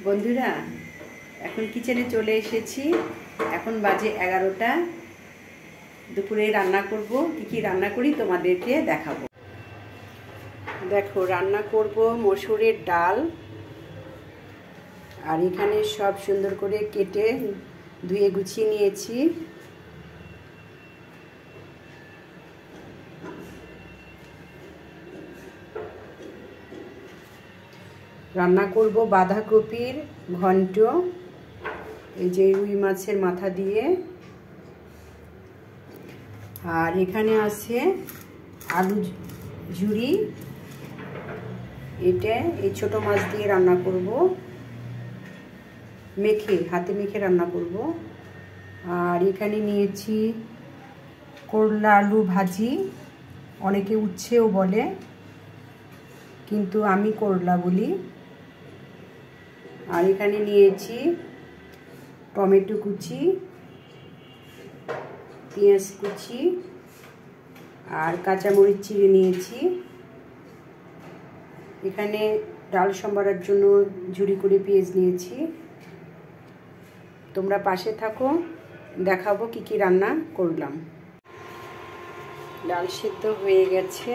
বন্ধুরা এখন কিচেনে চলে এসেছি। এখন বাজে 11টা। দুপুরে রান্না করব। কি রান্না করি তোমাদেরকে দেখাবো। দেখো, রান্না করব মসুরের ডাল। আর এখানে সব সুন্দর করে কেটে ধুয়ে গুছিয়ে নিয়েছি। রান্না করব বাঁধাকপির ঘন্ট, এই যে রুই মাছের মাথা দিয়ে। আর এখানে আছে আলু ঝুরি, এটা এই ছোট মাছ দিয়ে রান্না করব, হাতে মেখে রান্না করব। আর এখানে নিয়েছি করলা আলু ভাজি, অনেকে উচ্ছেও বলে কিন্তু আমি করলা বলি। আর এখানে নিয়েছি টমেটো কুচি, পেঁয়াজ কুচি আর কাঁচামরিচ চিড়ে নিয়েছি। এখানে ডাল সম্বরার জন্য ঝুরি করে পেঁয়াজ নিয়েছি। তোমরা পাশে থাকো, দেখাবো কি রান্না করলাম। ডাল সিদ্ধ হয়ে গেছে।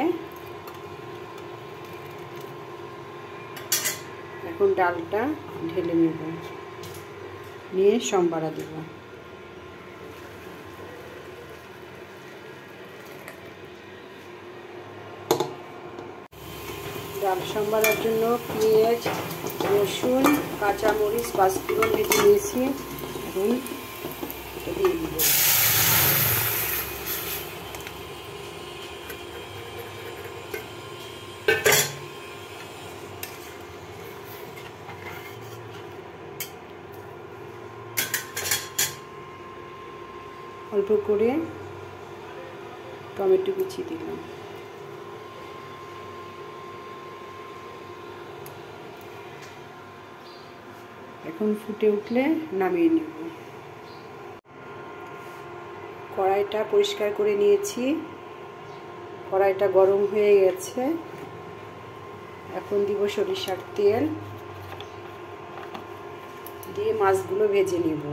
এখন ডালটা ঢেলে নেব, নিয়ে সম্বরা দেব। ডাল সম্বরার জন্য পেঁয়াজ, রসুন, কাঁচামরিচ, পাঁচফোড়ন ভেজে নিয়েছি। এখন দিয়ে দিব। অল্প করে টমেটো কুচি দিলাম। এখন ফুটে উঠলে নামিয়ে নেব। কড়াইটা পরিষ্কার করে নিয়েছি। কড়াইটা গরম হয়ে গেছে। এখন দিব সরিষার তেল, দিয়ে মাছগুলো ভেজে নেব।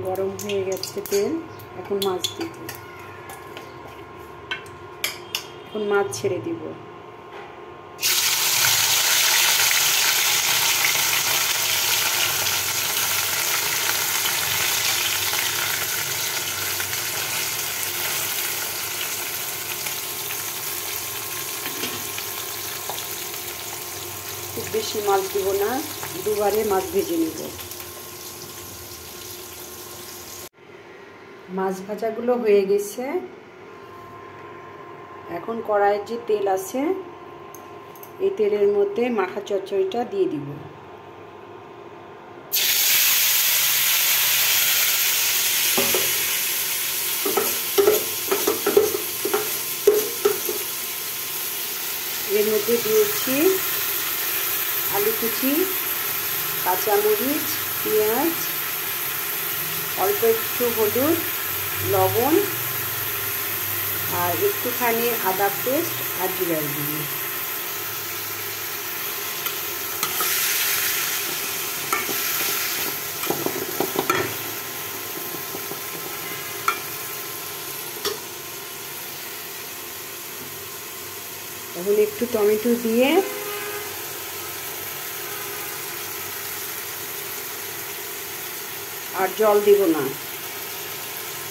গরম হয়ে গেছে তেল, এখন মাছ দিব। এখন মাছ ছেড়ে দিব। খুব বেশি মাছ দিব না, দুবারে মাছ ভেজে নেব। মাছ ভাজাগুলো হয়ে গেছে। এখন কড়াইয়ের যে তেল আছে, এই তেলের মধ্যে মাখা চচ্চড়িটা দিয়ে দিব। এর মধ্যে দিয়েছি আলু কুচি, কাঁচামরিচ, পেঁয়াজ, অল্প একটু হলুদ, লবণ আর একটুখানি আদা পেস্ট আর জিরার গুঁড়ো। এখন একটু টমেটো দিয়ে আর জল দিব না,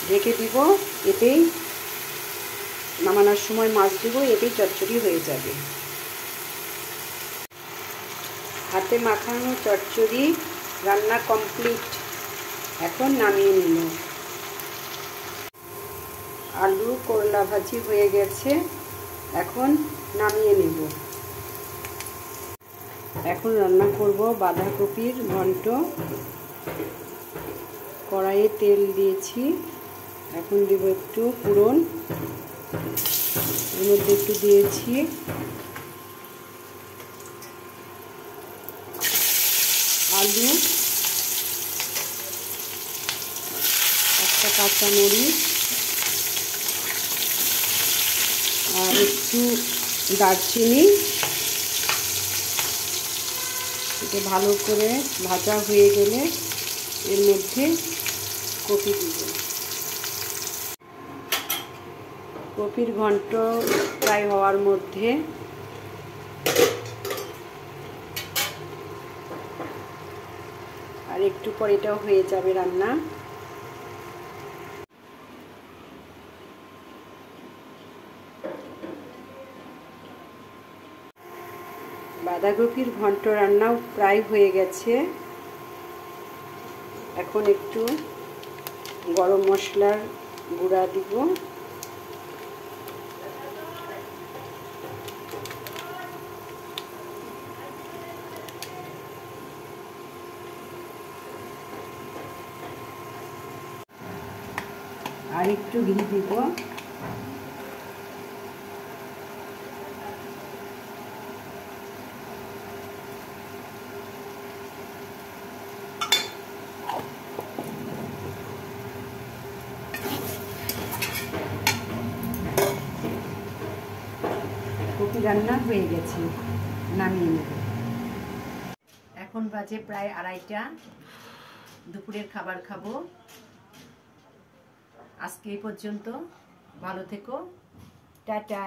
ঢেকে দিব। এতেই নামানোর সময় মাছ দিব, এতেই চচ্চড়ি হয়ে যাবে। হাতে মাখানো চচ্চড়ি রান্না কমপ্লিট। এখন নামিয়ে নিল। আলু করলা ভাজি হয়ে গেছে, এখন নামিয়ে নেব। এখন রান্না করব বাঁধাকপির ঘন্ট। কড়াইয়ে তেল দিয়েছি, এখন দেব একটু ফোড়ন, এর মধ্যে একটু দিয়েছি আলু, একটা কাঁচামরিচ আর একটু দারচিনি। এটা ভালো করে ভাজা হয়ে গেলে এর মধ্যে কপি দিব। কপির ঘন্ট প্রায় হওয়ার মধ্যে আর একটু পর এটাও হয়ে যাবে রান্না। বাঁধাকপির ঘন্ট রান্নাও প্রায় হয়ে গেছে। এখন একটু গরম মশলার গুঁড়া দিব, আর একটু ঘি দিব। কপি রান্না হয়ে গেছে, নামিয়ে নেব। এখন বাজে প্রায় 2:30টা, দুপুরের খাবার খাবো। আজকে এই পর্যন্ত, ভালো থেকো, টাটা।